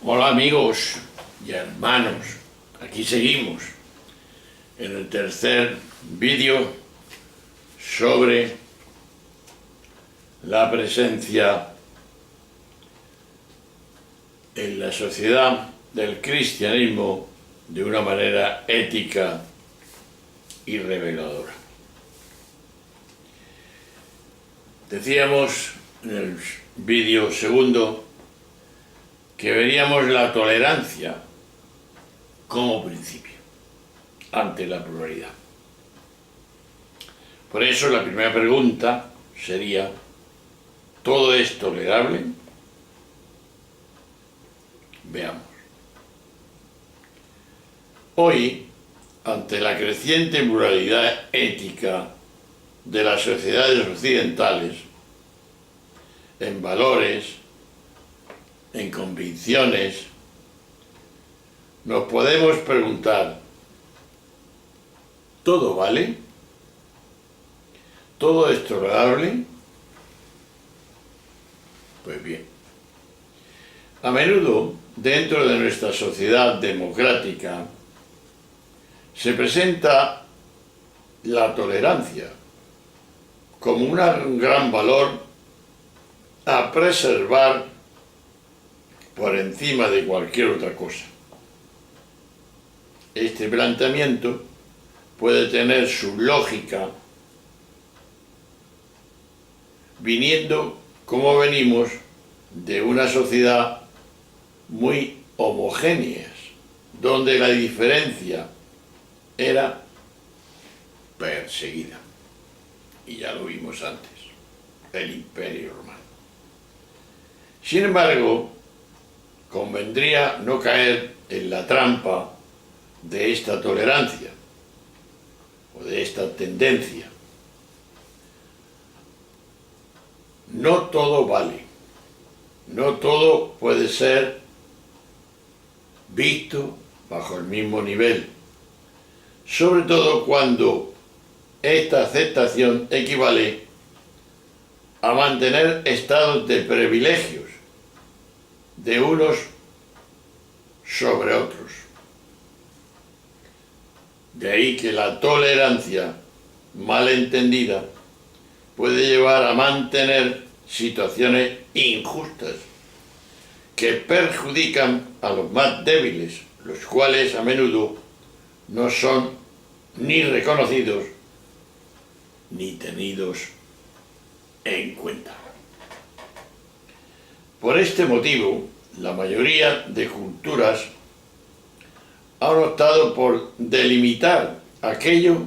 Hola amigos y hermanos, aquí seguimos en el tercer vídeo sobre la presencia en la sociedad del cristianismo de una manera ética y reveladora. Decíamos en el vídeo segundo que veríamos la tolerancia como principio ante la pluralidad. Por eso la primera pregunta sería: ¿todo es tolerable? Veamos. Hoy, ante la creciente pluralidad ética de las sociedades occidentales, en valores, en convicciones, nos podemos preguntar: ¿todo vale? ¿Todo es tolerable? Pues bien, a menudo dentro de nuestra sociedad democrática se presenta la tolerancia como un gran valor a preservar por encima de cualquier otra cosa. Este planteamiento puede tener su lógica viniendo, como venimos, de una sociedad muy homogénea, donde la diferencia era perseguida. Y ya lo vimos antes, el Imperio Romano. Sin embargo, convendría no caer en la trampa de esta tolerancia o de esta tendencia. No todo vale, no todo puede ser visto bajo el mismo nivel, sobre todo cuando esta aceptación equivale a mantener estados de privilegios de unos sobre otros. De ahí que la tolerancia mal entendida puede llevar a mantener situaciones injustas que perjudican a los más débiles, los cuales a menudo no son ni reconocidos ni tenidos en cuenta. Por este motivo, la mayoría de culturas han optado por delimitar aquello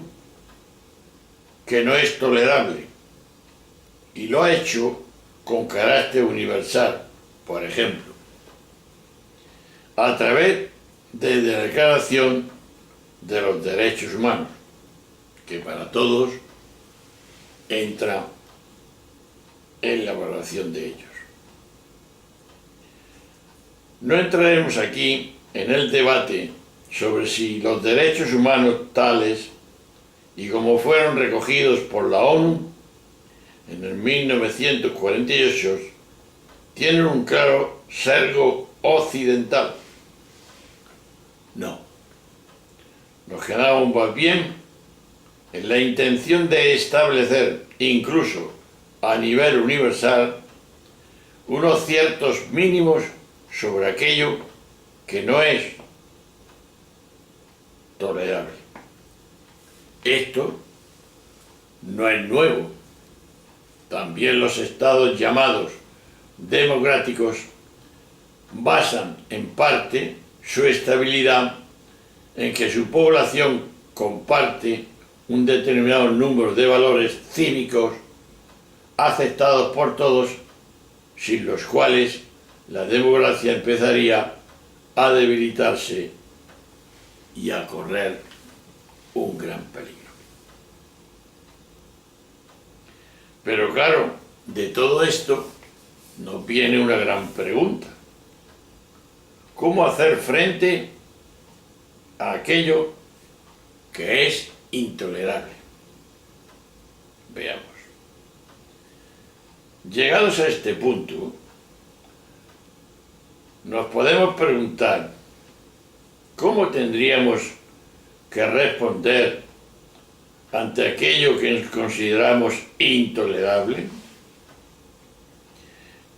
que no es tolerable, y lo ha hecho con carácter universal, por ejemplo, a través de la Declaración de los Derechos Humanos, que para todos entra en la valoración de ellos. No entraremos aquí en el debate sobre si los derechos humanos tales y como fueron recogidos por la ONU en el 1948 tienen un claro sesgo occidental. No. Nos quedamos más bien en la intención de establecer, incluso a nivel universal, unos ciertos mínimos sobre aquello que no es tolerable. Esto no es nuevo. También los estados llamados democráticos basan en parte su estabilidad en que su población comparte un determinado número de valores cívicos aceptados por todos, sin los cuales la democracia empezaría a debilitarse y a correr un gran peligro. Pero claro, de todo esto nos viene una gran pregunta: ¿cómo hacer frente a aquello que es intolerable? Veamos. Llegados a este punto, nos podemos preguntar cómo tendríamos que responder ante aquello que consideramos intolerable.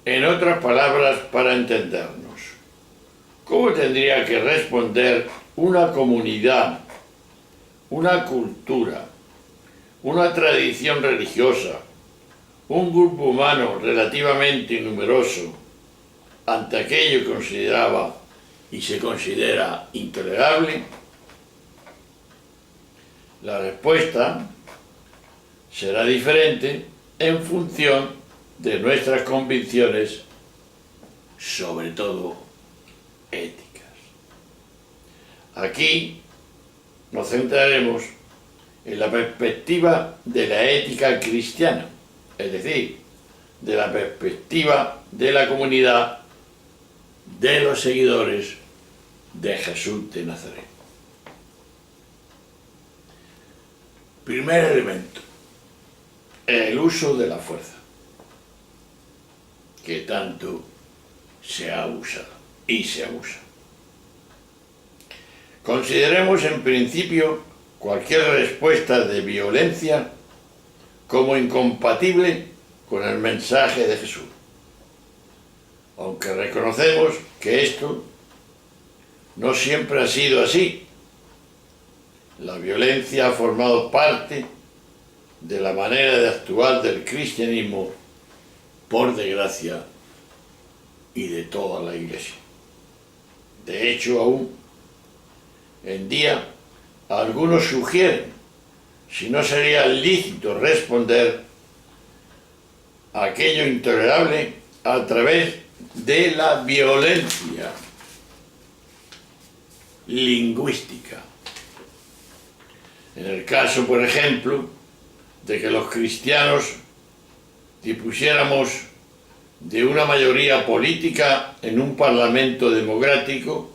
En otras palabras, para entendernos, ¿cómo tendría que responder una comunidad, una cultura, una tradición religiosa, un grupo humano relativamente numeroso ante aquello que consideraba y se considera intolerable? La respuesta será diferente en función de nuestras convicciones, sobre todo éticas. Aquí nos centraremos en la perspectiva de la ética cristiana, es decir, de la perspectiva de la comunidad de los seguidores de Jesús de Nazaret. Primer elemento, el uso de la fuerza, que tanto se ha usado y se abusa. Consideremos en principio cualquier respuesta de violencia como incompatible con el mensaje de Jesús, aunque reconocemos que esto no siempre ha sido así. La violencia ha formado parte de la manera de actuar del cristianismo, por desgracia, y de toda la Iglesia. De hecho, aún en día, algunos sugieren si no sería lícito responder a aquello intolerable a través de la violencia lingüística. En el caso, por ejemplo, de que los cristianos dispusiéramos de una mayoría política en un parlamento democrático,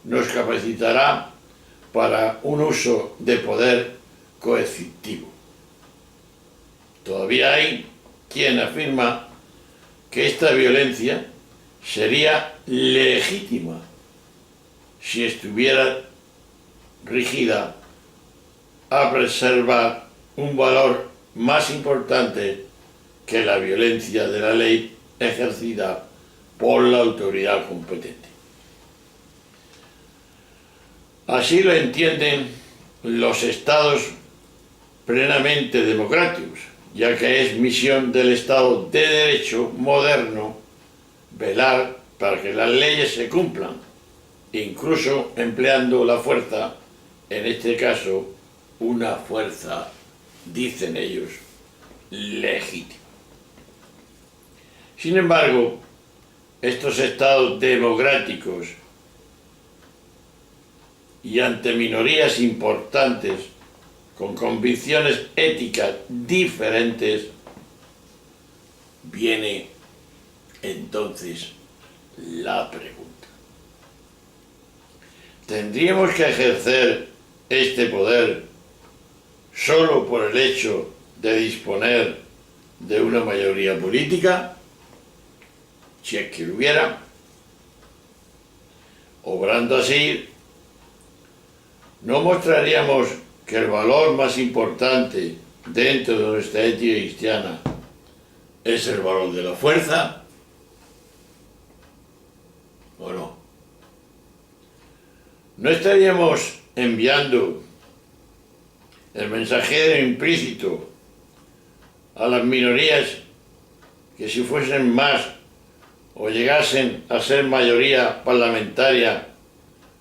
nos capacitará para un uso de poder coercitivo. Todavía hay quien afirma que esta violencia sería legítima si estuviera rigida a preservar un valor más importante que la violencia de la ley ejercida por la autoridad competente. Así lo entienden los estados plenamente democráticos, ya que es misión del Estado de Derecho moderno velar para que las leyes se cumplan, incluso empleando la fuerza, en este caso, una fuerza, dicen ellos, legítima. Sin embargo, estos estados democráticos y ante minorías importantes con convicciones éticas diferentes, viene entonces la pregunta: ¿tendríamos que ejercer este poder solo por el hecho de disponer de una mayoría política? Si es que lo hubiera. Obrando así, ¿no mostraríamos que el valor más importante dentro de nuestra ética cristiana es el valor de la fuerza? ¿O no? ¿No estaríamos enviando el mensajero implícito a las minorías que si fuesen más o llegasen a ser mayoría parlamentaria,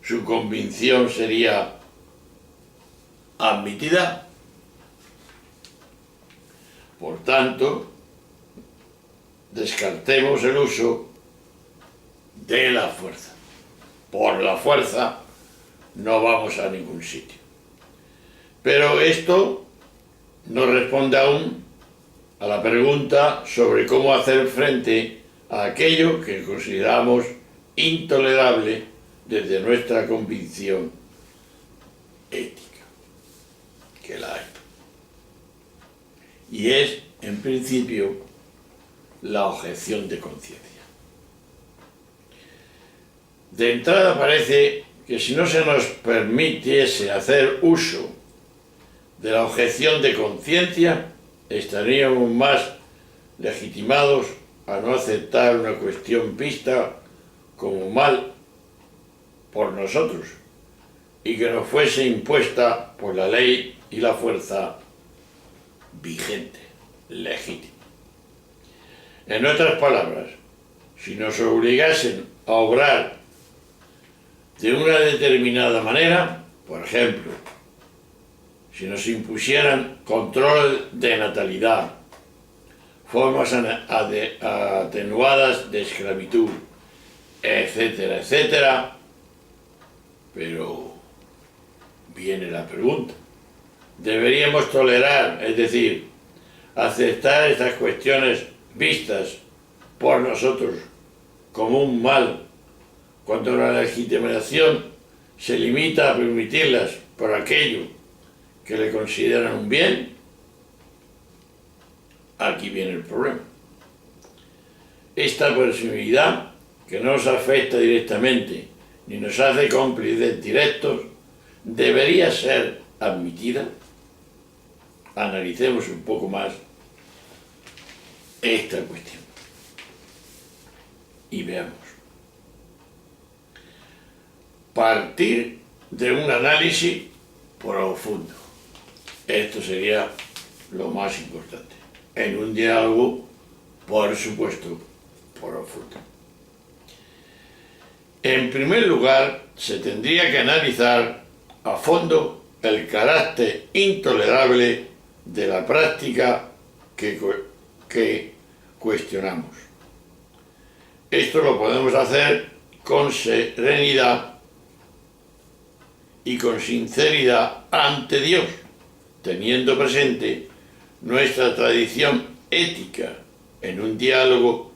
su convicción sería admitida? Por tanto, descartemos el uso de la fuerza. Por la fuerza no vamos a ningún sitio. Pero esto no responde aún a la pregunta sobre cómo hacer frente a aquello que consideramos intolerable desde nuestra convicción ética, que la hay. Y es, en principio, la objeción de conciencia. De entrada parece que si no se nos permitiese hacer uso de la objeción de conciencia, estaríamos más legitimados a no aceptar una cuestión vista como mal por nosotros y que nos fuese impuesta por la ley y la fuerza vigente, legítima. En otras palabras, si nos obligasen a obrar de una determinada manera, por ejemplo, si nos impusieran control de natalidad, formas atenuadas de esclavitud, etcétera, etcétera, pero viene la pregunta, ¿deberíamos tolerar, es decir, aceptar estas cuestiones vistas por nosotros como un mal, cuando la legitimación se limita a permitirlas por aquello que le consideran un bien? Aquí viene el problema. Esta posibilidad, que no nos afecta directamente ni nos hace cómplices directos, debería ser admitida. Analicemos un poco más esta cuestión y veamos. Partir de un análisis profundo. Esto sería lo más importante. En un diálogo, por supuesto, profundo. En primer lugar, se tendría que analizar a fondo el carácter intolerable de la práctica que cuestionamos. Esto lo podemos hacer con serenidad y con sinceridad ante Dios, teniendo presente nuestra tradición ética en un diálogo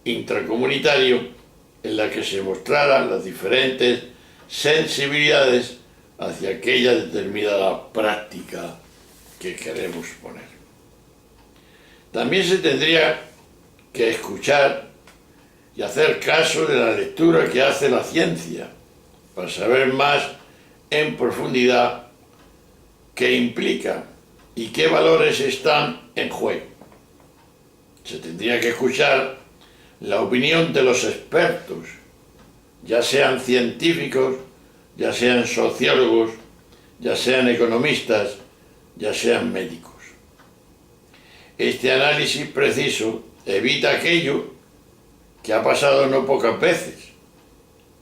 intracomunitario en la que se mostraran las diferentes sensibilidades hacia aquella determinada práctica que queremos poner. También se tendría que escuchar y hacer caso de la lectura que hace la ciencia para saber más en profundidad qué implica y qué valores están en juego. Se tendría que escuchar la opinión de los expertos, ya sean científicos, ya sean sociólogos, ya sean economistas, ya sean médicos. Este análisis preciso evita aquello que ha pasado no pocas veces,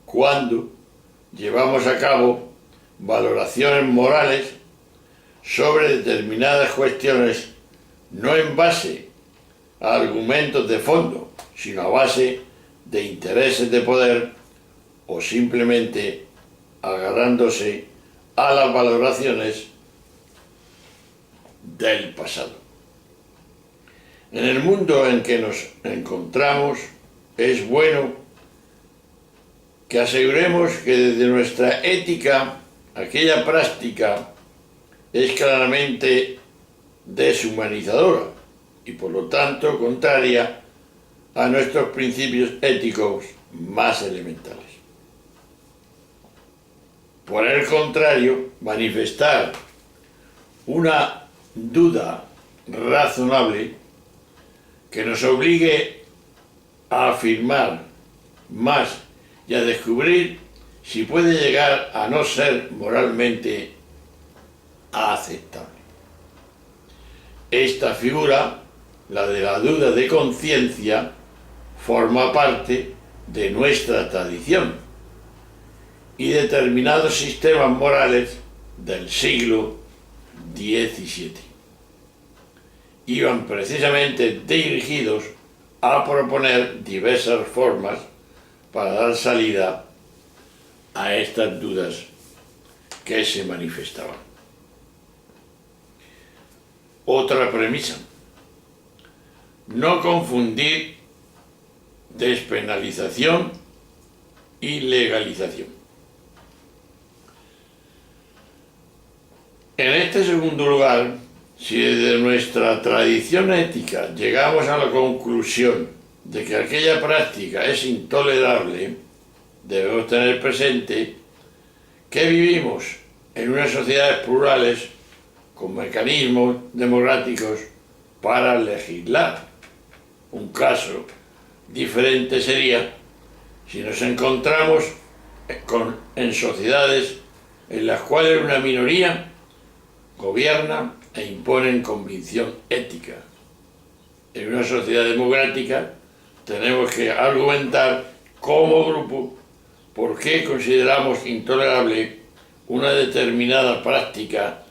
cuando llevamos a cabo valoraciones morales sobre determinadas cuestiones, no en base a argumentos de fondo, sino a base de intereses de poder o simplemente agarrándose a las valoraciones del pasado. En el mundo en que nos encontramos, es bueno que aseguremos que desde nuestra ética aquella práctica es claramente deshumanizadora y por lo tanto contraria a nuestros principios éticos más elementales. Por el contrario, manifestar una duda razonable que nos obligue a afirmar más y a descubrir si puede llegar a no ser moralmente aceptable. Esta figura, la de la duda de conciencia, forma parte de nuestra tradición y determinados sistemas morales del siglo XVII. Iban precisamente dirigidos a proponer diversas formas para dar salida a estas dudas que se manifestaban. Otra premisa: no confundir despenalización y legalización. En este segundo lugar, si desde nuestra tradición ética llegamos a la conclusión de que aquella práctica es intolerable, debemos tener presente que vivimos en unas sociedades plurales con mecanismos democráticos para legislar. Un caso diferente sería si nos encontramos en sociedades en las cuales una minoría gobierna e impone convicción ética. En una sociedad democrática tenemos que argumentar como grupo por qué consideramos intolerable una determinada práctica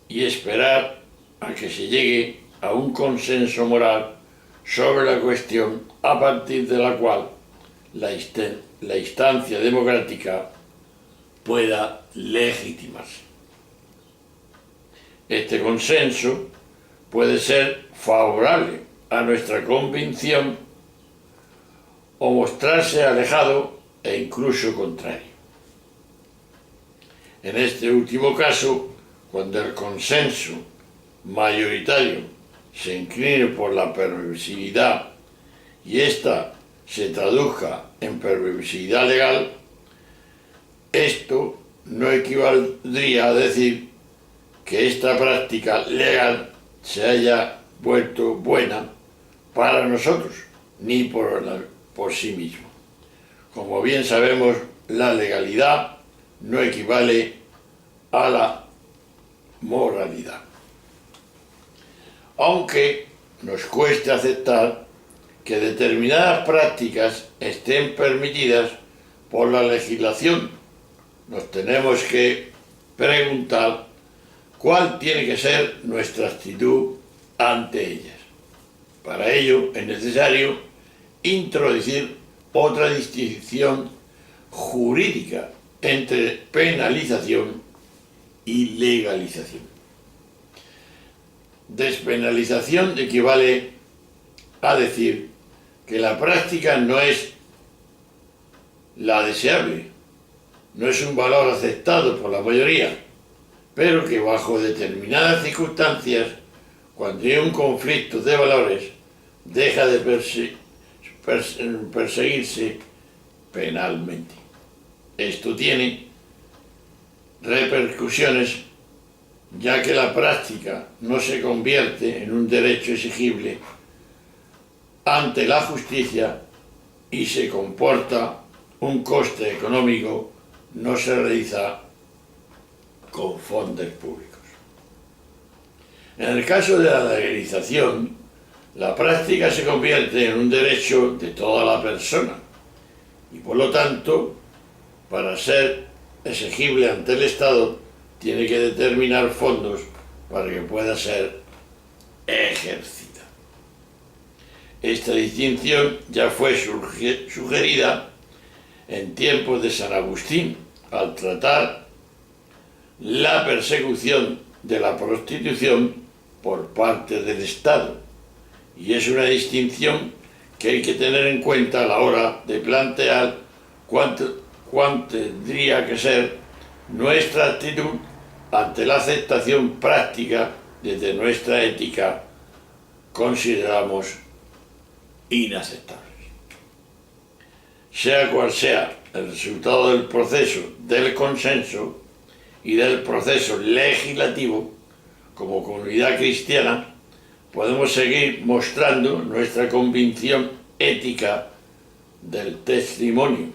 y esperar a que se llegue a un consenso moral sobre la cuestión a partir de la cual la instancia democrática pueda legitimarse. Este consenso puede ser favorable a nuestra convicción o mostrarse alejado e incluso contrario. En este último caso, cuando el consenso mayoritario se incline por la permisividad y ésta se traduzca en permisividad legal, esto no equivaldría a decir que esta práctica legal se haya vuelto buena para nosotros, ni por sí mismo. Como bien sabemos, la legalidad no equivale a la moralidad. Aunque nos cueste aceptar que determinadas prácticas estén permitidas por la legislación, nos tenemos que preguntar cuál tiene que ser nuestra actitud ante ellas. Para ello es necesario introducir otra distinción jurídica entre penalización y legalización. Despenalización equivale a decir que la práctica no es la deseable, no es un valor aceptado por la mayoría, pero que bajo determinadas circunstancias, cuando hay un conflicto de valores, deja de perseguirse penalmente. Esto tiene repercusiones, ya que la práctica no se convierte en un derecho exigible ante la justicia y se comporta un coste económico, no se realiza con fondos públicos. En el caso de la legalización, la práctica se convierte en un derecho de toda la persona y por lo tanto, para ser exigible ante el Estado, tiene que determinar fondos para que pueda ser ejercida. Esta distinción ya fue sugerida en tiempos de San Agustín al tratar la persecución de la prostitución por parte del Estado, y es una distinción que hay que tener en cuenta a la hora de plantear cuál tendría que ser nuestra actitud ante la aceptación práctica desde nuestra ética consideramos inaceptables. Sea cual sea el resultado del proceso del consenso y del proceso legislativo, como comunidad cristiana, podemos seguir mostrando nuestra convicción ética del testimonio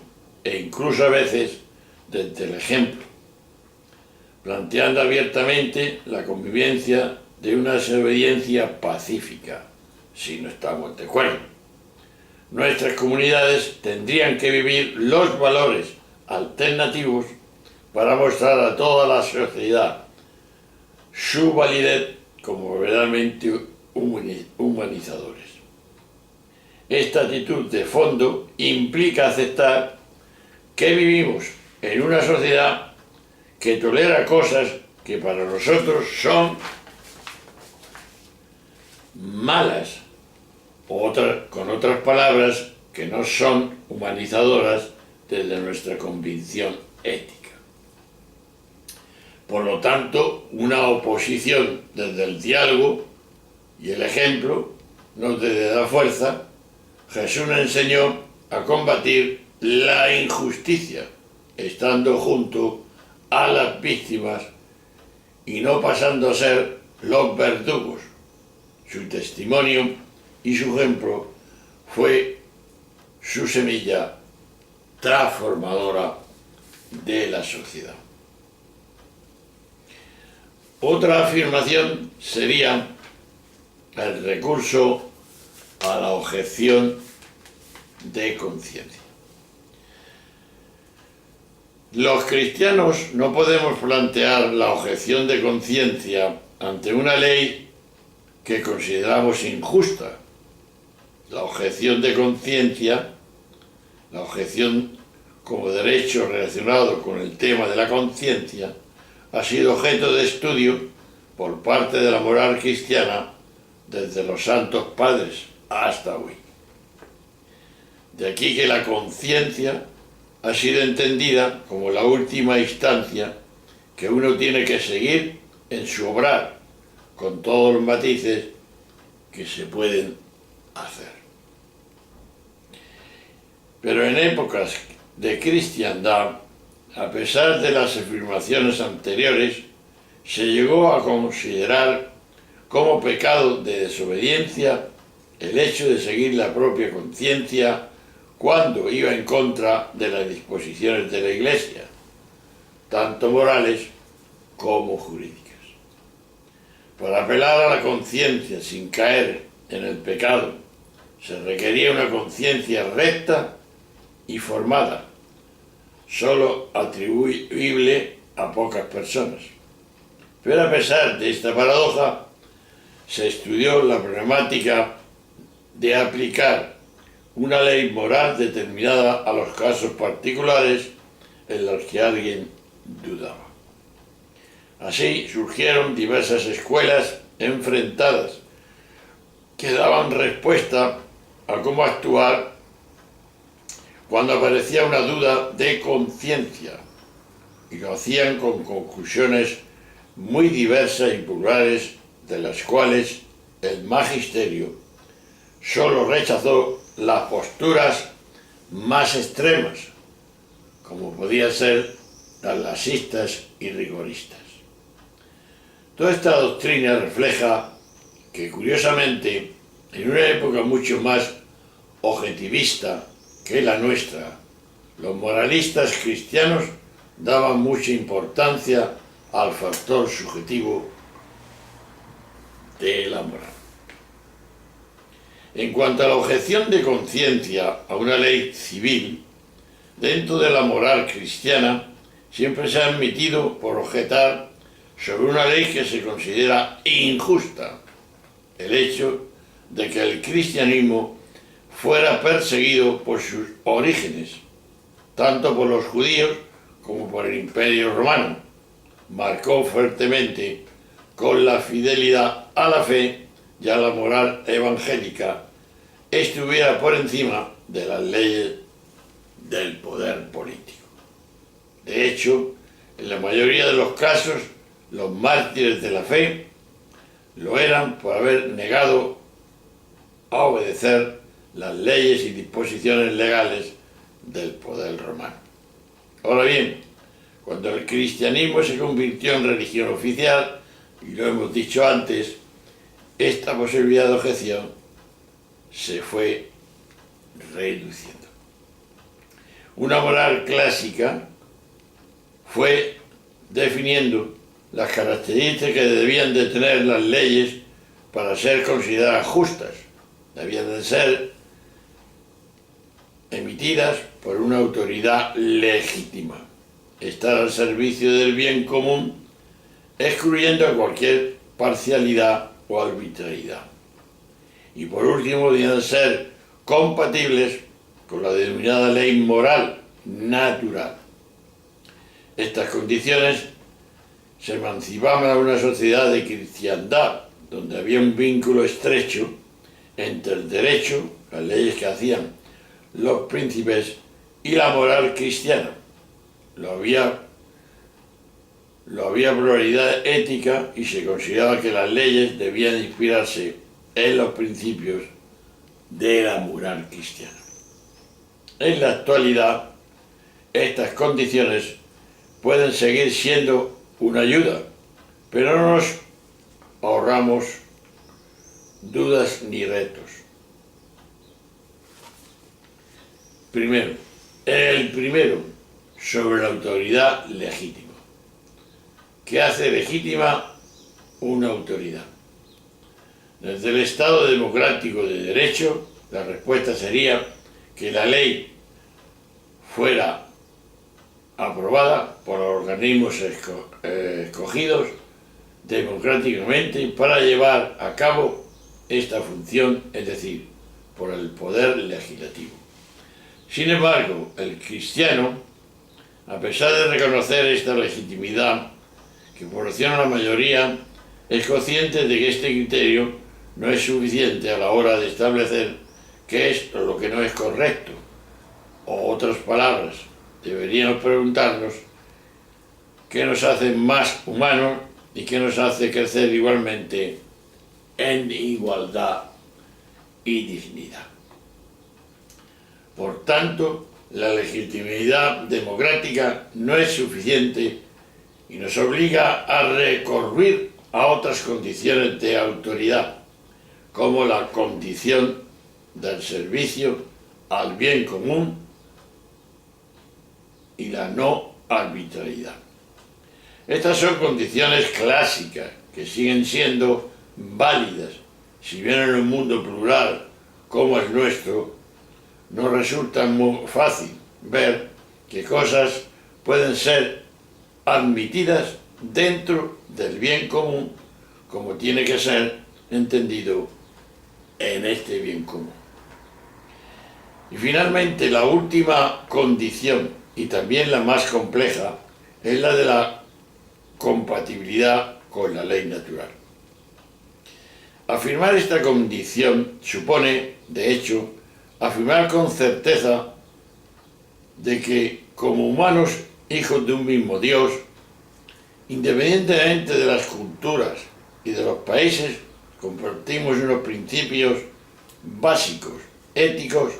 e incluso a veces desde el ejemplo, planteando abiertamente la convivencia de una desobediencia pacífica, si no estamos de acuerdo. Nuestras comunidades tendrían que vivir los valores alternativos para mostrar a toda la sociedad su validez como verdaderamente humanizadores. Esta actitud de fondo implica aceptar que vivimos en una sociedad que tolera cosas que para nosotros son malas, con otras palabras, que no son humanizadoras desde nuestra convicción ética. Por lo tanto, una oposición desde el diálogo y el ejemplo nos debe dar fuerza. Jesús nos enseñó a combatir la injusticia, estando junto a las víctimas y no pasando a ser los verdugos. Su testimonio y su ejemplo fue su semilla transformadora de la sociedad. Otra afirmación sería el recurso a la objeción de conciencia. Los cristianos no podemos plantear la objeción de conciencia ante una ley que consideramos injusta. La objeción de conciencia, la objeción como derecho relacionado con el tema de la conciencia, ha sido objeto de estudio por parte de la moral cristiana desde los santos padres hasta hoy. De aquí que la conciencia ha sido entendida como la última instancia que uno tiene que seguir en su obrar, con todos los matices que se pueden hacer. Pero en épocas de cristiandad, a pesar de las afirmaciones anteriores, se llegó a considerar como pecado de desobediencia el hecho de seguir la propia conciencia cuando iba en contra de las disposiciones de la Iglesia, tanto morales como jurídicas. Para apelar a la conciencia sin caer en el pecado, se requería una conciencia recta y formada, solo atribuible a pocas personas. Pero a pesar de esta paradoja, se estudió la problemática de aplicar una ley moral determinada a los casos particulares en los que alguien dudaba. Así surgieron diversas escuelas enfrentadas que daban respuesta a cómo actuar cuando aparecía una duda de conciencia, y lo hacían con conclusiones muy diversas y plurales, de las cuales el magisterio solo rechazó las posturas más extremas, como podían ser las laxistas y rigoristas. Toda esta doctrina refleja que, curiosamente, en una época mucho más objetivista que la nuestra, los moralistas cristianos daban mucha importancia al factor subjetivo de la moral. En cuanto a la objeción de conciencia a una ley civil, dentro de la moral cristiana siempre se ha admitido por objetar sobre una ley que se considera injusta el hecho de que el cristianismo fuera perseguido por sus orígenes, tanto por los judíos como por el Imperio Romano. Marcó fuertemente con la fidelidad a la fe y a la moral evangélica estuviera por encima de las leyes del poder político. De hecho, en la mayoría de los casos, los mártires de la fe lo eran por haber negado a obedecer las leyes y disposiciones legales del poder romano. Ahora bien, cuando el cristianismo se convirtió en religión oficial, y lo hemos dicho antes, esta posibilidad de objeción se fue reduciendo. Una moral clásica fue definiendo las características que debían de tener las leyes para ser consideradas justas. Debían de ser emitidas por una autoridad legítima, estar al servicio del bien común, excluyendo cualquier parcialidad o arbitrariedad. Y por último, debían ser compatibles con la denominada ley moral natural. Estas condiciones se emancipaban a una sociedad de cristiandad, donde había un vínculo estrecho entre el derecho, las leyes que hacían los príncipes, y la moral cristiana. Lo había pluralidad ética y se consideraba que las leyes debían inspirarse en los principios de la moral cristiana. En la actualidad, estas condiciones pueden seguir siendo una ayuda, pero no nos ahorramos dudas ni retos. Primero, el primero, sobre la autoridad legítima. ¿Qué hace legítima una autoridad? Desde el Estado democrático de derecho, la respuesta sería que la ley fuera aprobada por organismos escogidos democráticamente para llevar a cabo esta función, es decir, por el poder legislativo. Sin embargo, el cristiano, a pesar de reconocer esta legitimidad que proporciona la mayoría, es consciente de que este criterio no es suficiente a la hora de establecer qué es lo que no es correcto. O otras palabras, deberíamos preguntarnos qué nos hace más humanos y qué nos hace crecer igualmente en igualdad y dignidad. Por tanto, la legitimidad democrática no es suficiente y nos obliga a recurrir a otras condiciones de autoridad, como la condición del servicio al bien común y la no arbitrariedad. Estas son condiciones clásicas que siguen siendo válidas, si bien en un mundo plural como el nuestro, nos resulta muy fácil ver que cosas pueden ser admitidas dentro del bien común, como tiene que ser entendido en este bien común. Y finalmente, la última condición, y también la más compleja, es la de la compatibilidad con la ley natural. Afirmar esta condición supone, de hecho, afirmar con certeza de que, como humanos, hijos de un mismo Dios, independientemente de las culturas y de los países, compartimos unos principios básicos, éticos,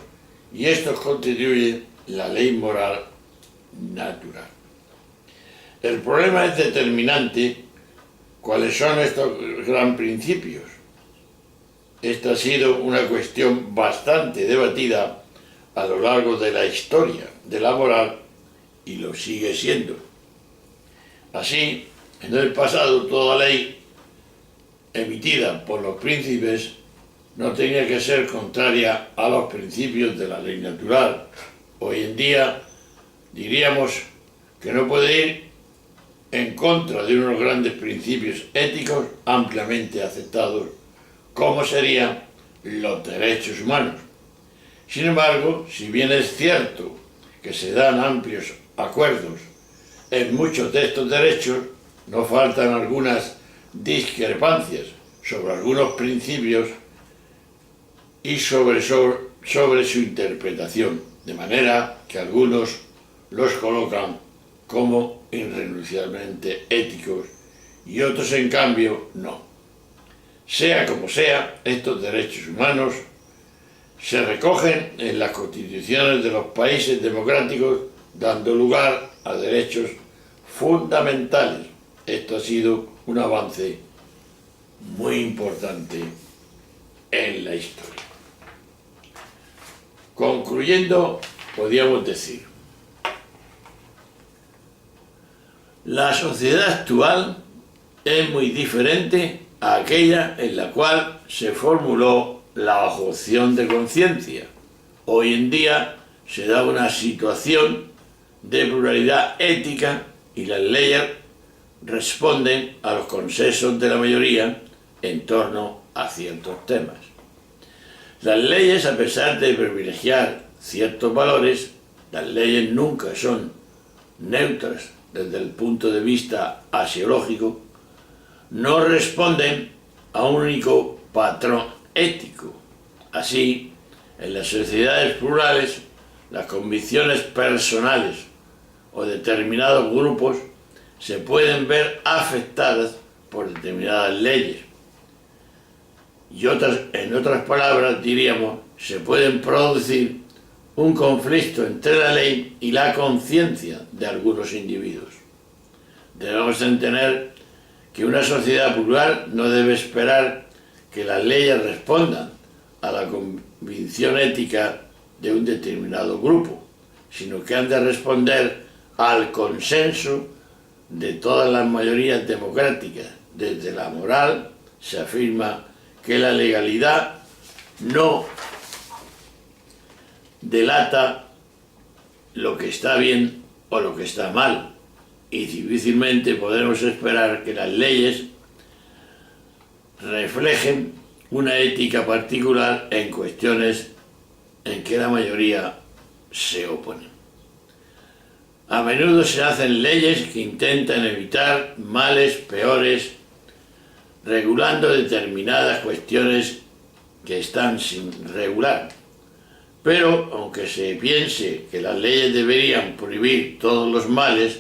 y estos constituyen la ley moral natural. El problema es determinante cuáles son estos gran principios. Esta ha sido una cuestión bastante debatida a lo largo de la historia de la moral y lo sigue siendo. Así, en el pasado toda ley emitida por los príncipes no tenía que ser contraria a los principios de la ley natural. Hoy en día diríamos que no puede ir en contra de unos grandes principios éticos ampliamente aceptados, como serían los derechos humanos. Sin embargo, si bien es cierto que se dan amplios acuerdos en muchos de estos derechos, no faltan algunas discrepancias sobre algunos principios y sobre su interpretación, de manera que algunos los colocan como irrenunciablemente éticos y otros, en cambio, no. Sea como sea, estos derechos humanos se recogen en las constituciones de los países democráticos, dando lugar a derechos fundamentales. Esto ha sido un avance muy importante en la historia. Concluyendo, podríamos decir, la sociedad actual es muy diferente a aquella en la cual se formuló la objeción de conciencia. Hoy en día se da una situación de pluralidad ética y las leyes responden a los consensos de la mayoría en torno a ciertos temas. Las leyes, a pesar de privilegiar ciertos valores, las leyes nunca son neutras desde el punto de vista axiológico, no responden a un único patrón ético. Así, en las sociedades plurales, las convicciones personales o determinados grupos se pueden ver afectadas por determinadas leyes. Y en otras palabras, diríamos, se pueden producir un conflicto entre la ley y la conciencia de algunos individuos. Debemos entender que una sociedad plural no debe esperar que las leyes respondan a la convicción ética de un determinado grupo, sino que han de responder al consenso de todas las mayorías democráticas. Desde la moral se afirma que la legalidad no delata lo que está bien o lo que está mal, y difícilmente podemos esperar que las leyes reflejen una ética particular en cuestiones en que la mayoría se opone. A menudo se hacen leyes que intentan evitar males peores, regulando determinadas cuestiones que están sin regular. Pero, aunque se piense que las leyes deberían prohibir todos los males,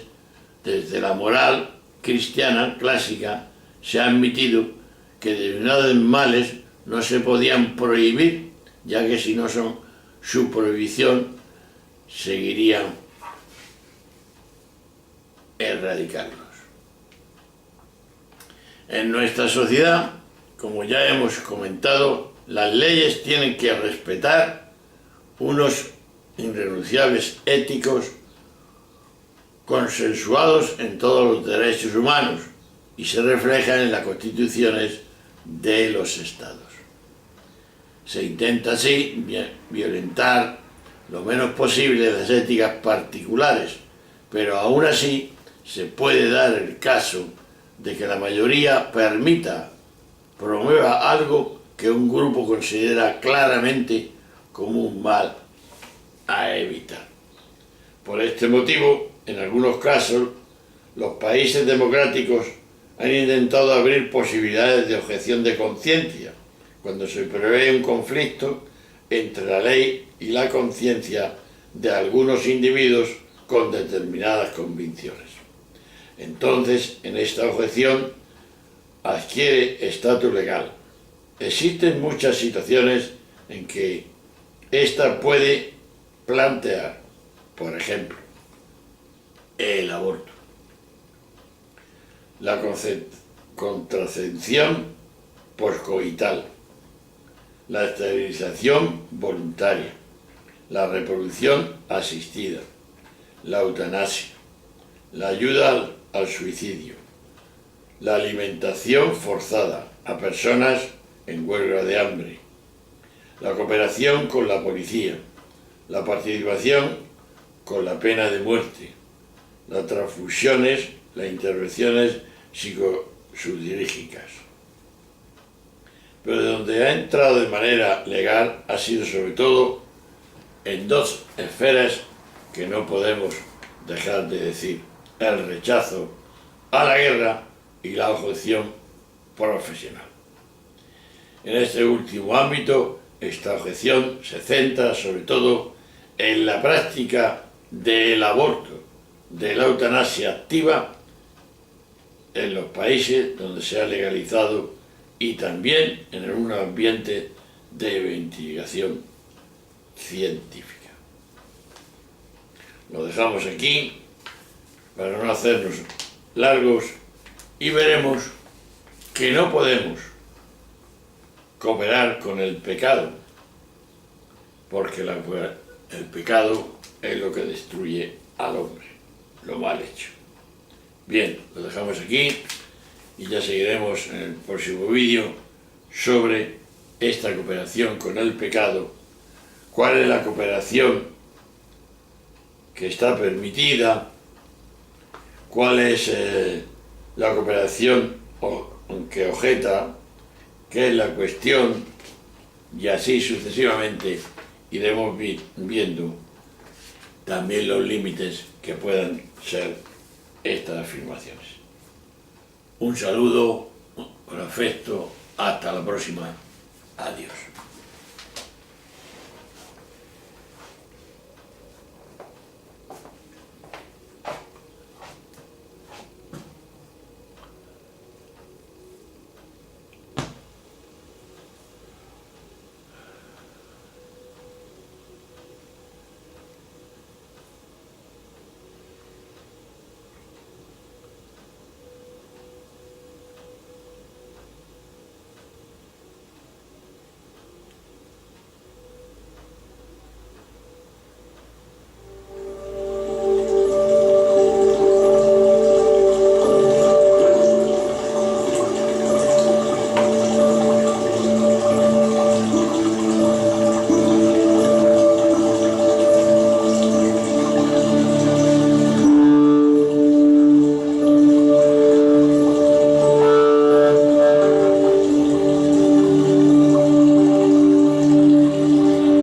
desde la moral cristiana clásica se ha admitido que determinados males no se podían prohibir, ya que si no son su prohibición, seguirían erradicarlos. En nuestra sociedad, como ya hemos comentado, las leyes tienen que respetar unos irrenunciables éticos consensuados en todos los derechos humanos y se reflejan en las constituciones de los estados. Se intenta así violentar lo menos posible las éticas particulares, pero aún así se puede dar el caso de que la mayoría promueva algo que un grupo considera claramente como un mal a evitar. Por este motivo, en algunos casos, los países democráticos han intentado abrir posibilidades de objeción de conciencia cuando se prevé un conflicto entre la ley y la conciencia de algunos individuos con determinadas convicciones. Entonces, en esta objeción adquiere estatus legal. Existen muchas situaciones en que ésta puede plantear, por ejemplo, el aborto, la contracepción poscoital, la esterilización voluntaria, la reproducción asistida, la eutanasia, la ayuda al suicidio, la alimentación forzada a personas en huelga de hambre, la cooperación con la policía, la participación con la pena de muerte, las transfusiones, las intervenciones psicosudírgicas. Pero de donde ha entrado de manera legal ha sido sobre todo en dos esferas que no podemos dejar de decir: el rechazo a la guerra y la objeción profesional. En este último ámbito, esta objeción se centra sobre todo en la práctica del aborto, de la eutanasia activa en los países donde se ha legalizado y también en un ambiente de investigación científica. Lo dejamos aquí para no hacernos largos y veremos que no podemos cooperar con el pecado, porque el pecado es lo que destruye al hombre, lo mal hecho. Bien, lo dejamos aquí y ya seguiremos en el próximo vídeo sobre esta cooperación con el pecado, cuál es la cooperación que está permitida, cuál es la cooperación que objeta, qué es la cuestión, y así sucesivamente iremos viendo también los límites que puedan ser estas afirmaciones. Un saludo con afecto, hasta la próxima, adiós.